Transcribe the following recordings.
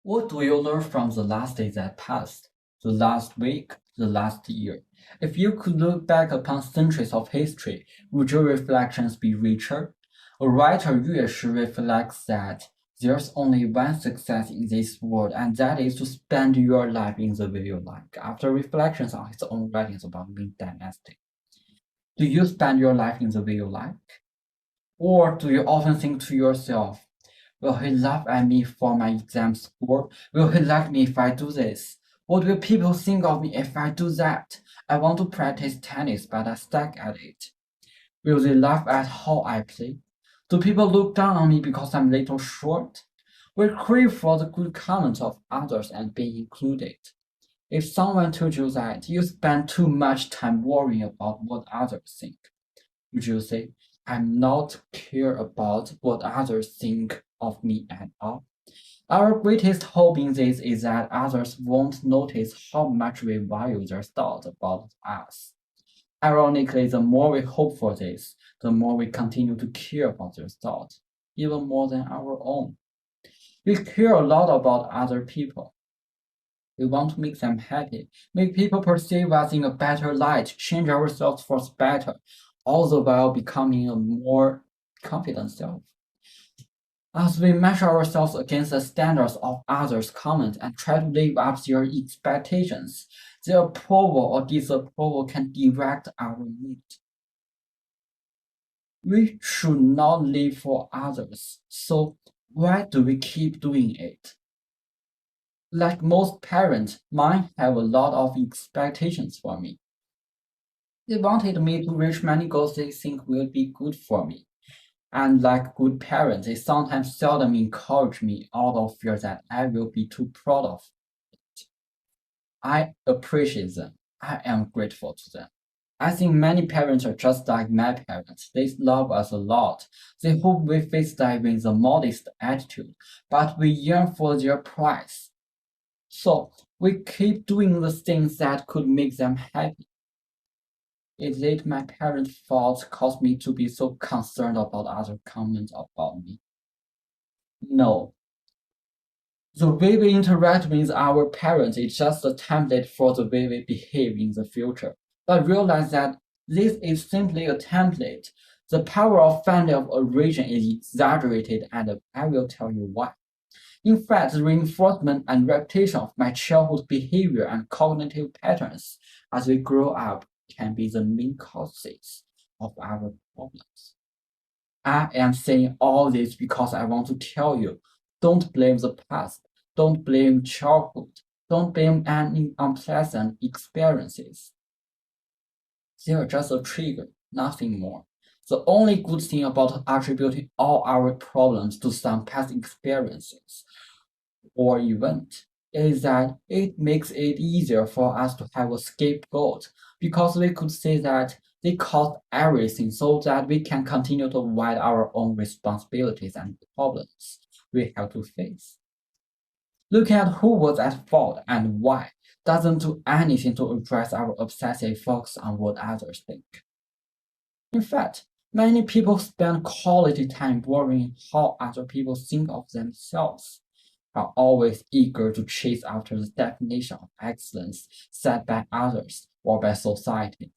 What do you learn from the last day that passed? The last week? The last year? If you could look back upon centuries of history, would your reflections be richer? A writer Yue Shi reflects that there's only one success in this world, and that is to spend your life in the way you like. After reflections on his own writings about Ming Dynasty, do you spend your life in the way you like? Or do you often think to yourself, will he laugh at me for my exam score? Will he like me if I do this? What will people think of me if I do that? I want to practice tennis, but I suck at it. Will they laugh at how I play? Do people look down on me because I'm a little short? We crave for the good comments of others and being included. If someone told you that you spend too much time worrying about what others think, would you say, I'm not care about what others think of me at all? Our greatest hope in this is that others won't notice how much we value their thoughts about us. Ironically, the more we hope for this, the more we continue to care about their thoughts, even more than our own. We care a lot about other people. We want to make them happy, make people perceive us in a better light, change ourselves for the better, all the while becoming a more confident self. As we measure ourselves against the standards of others' comments and try to live up to their expectations, their approval or disapproval can direct our mood. We should not live for others, so why do we keep doing it? Like most parents, mine have a lot of expectations for me. They wanted me to reach many goals they think will be good for me. And like good parents, they sometimes seldom encourage me out of fear that I will be too proud of it. I appreciate them. I am grateful to them. I think many parents are just like my parents. They love us a lot. They hope we face life with a modest attitude, but we yearn for their praise. So we keep doing the things that could make them happy. Is it my parents' fault caused me to be so concerned about other comments about me? No. The way we interact with our parents is just a template for the way we behave in the future. But realize that this is simply a template. The power of family of origin is exaggerated, and I will tell you why. In fact, the reinforcement and repetition of my childhood behavior and cognitive patterns as we grow up can be the main causes of our problems. I am saying all this because I want to tell you, don't blame the past, don't blame childhood, don't blame any unpleasant experiences. They are just a trigger, nothing more. The only good thing about attributing all our problems to some past experiences or event is that it makes it easier for us to have a scapegoat because we could say that they caused everything so that we can continue to avoid our own responsibilities and problems we have to face. Looking at who was at fault and why doesn't do anything to address our obsessive focus on what others think. In fact, many people spend quality time worrying how other people think of themselves, are always eager to chase after the definition of excellence set by others or by society.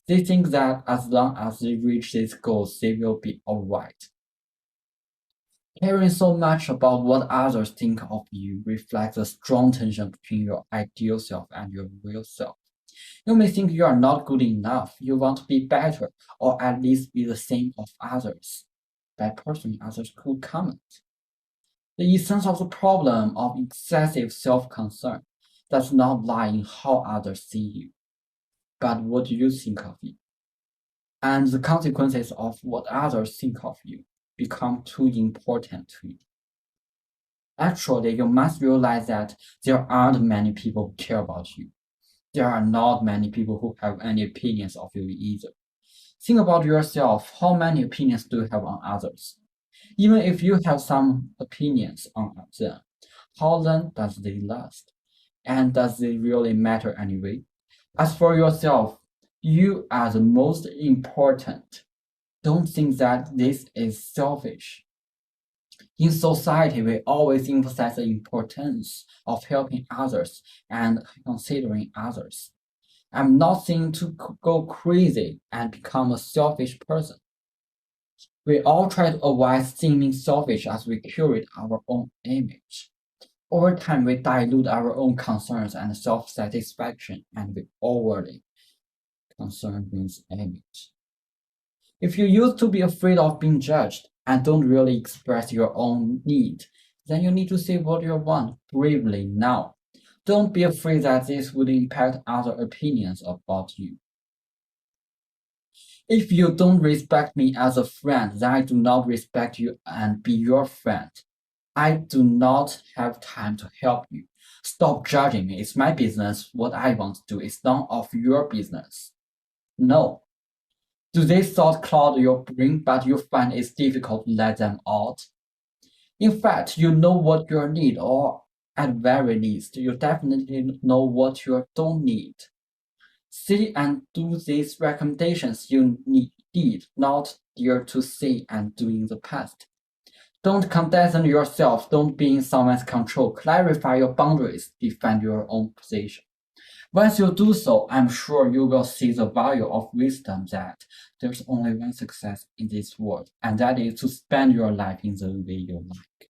They think that as long as they reach these goals, they will be alright. Caring so much about what others think of you reflects a strong tension between your ideal self and your real self. You may think you are not good enough, you want to be better, or at least be the same of others by pursuing others' good comments. The essence of the problem of excessive self-concern does not lie in how others see you, but what you think of you. And the consequences of what others think of you become too important to you. Actually, you must realize that there aren't many people who care about you. There are not many people who have any opinions of you either. Think about yourself. How many opinions do you have on others? Even if you have some opinions on them, how long does they last? And does they really matter anyway? As for yourself, you are the most important. Don't think that this is selfish. In society, we always emphasize the importance of helping others and considering others. I'm not saying to go crazy and become a selfish person. We all try to avoid seeming selfish as we curate our own image. Over time, we dilute our own concerns and self-satisfaction, and we overly concerned with image. If you used to be afraid of being judged and don't really express your own need, then you need to say what you want bravely now. Don't be afraid that this would impact other opinions about you. If you don't respect me as a friend, then I do not respect you and be your friend. I do not have time to help you. Stop judging me. It's my business. What I want to do is none of your business. No. Do they thought cloud your brain, but you find it's difficult to let them out? In fact, you know what you need, or at very least, you definitely know what you don't need. See and do these recommendations you need, not dare to say and do in the past. Don't condition yourself, don't be in someone's control. Clarify your boundaries, defend your own position. Once you do so, I'm sure you will see the value of wisdom that there's only one success in this world, and that is to spend your life in the way you like.